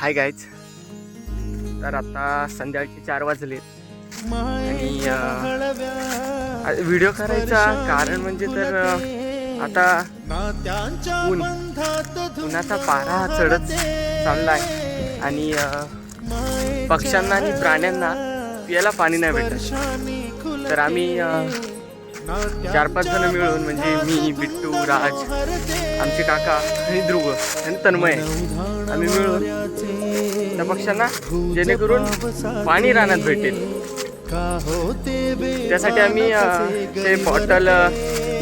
Hi guys, तर आता संध्याकाळचे 4 वाजलेत आणि व्हिडिओ करायचा कारण म्हणजे तर आता उन्हाचा पारा चढत चाललाय आणि पक्ष्यांना आणि प्राण्यांना प्यायला पाणी नाही भेटत. तर आम्ही 4-5 जण मिळून म्हणजे मी, बिट्टू, राज, आमचे काका आणि ध्रुव आणि तन्मय, आम्ही मिळून त्या पक्ष्यांना जेणेकरून पाणी रानात भेटेल त्यासाठी आम्ही ते बॉटल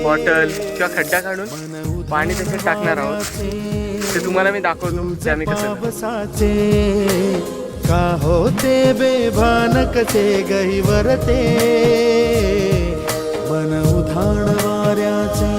किंवा खड्डा काढून पाणी त्याच्यात टाकणार आहोत. ते तुम्हाला मी दाखवतो ते आम्ही कसं का होते बेभान कसे गहिवरते मन उधाण वाऱ्याचे.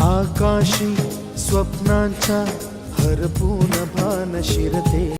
आकाशी स्वप्नांच्या हरपून भान शिरते.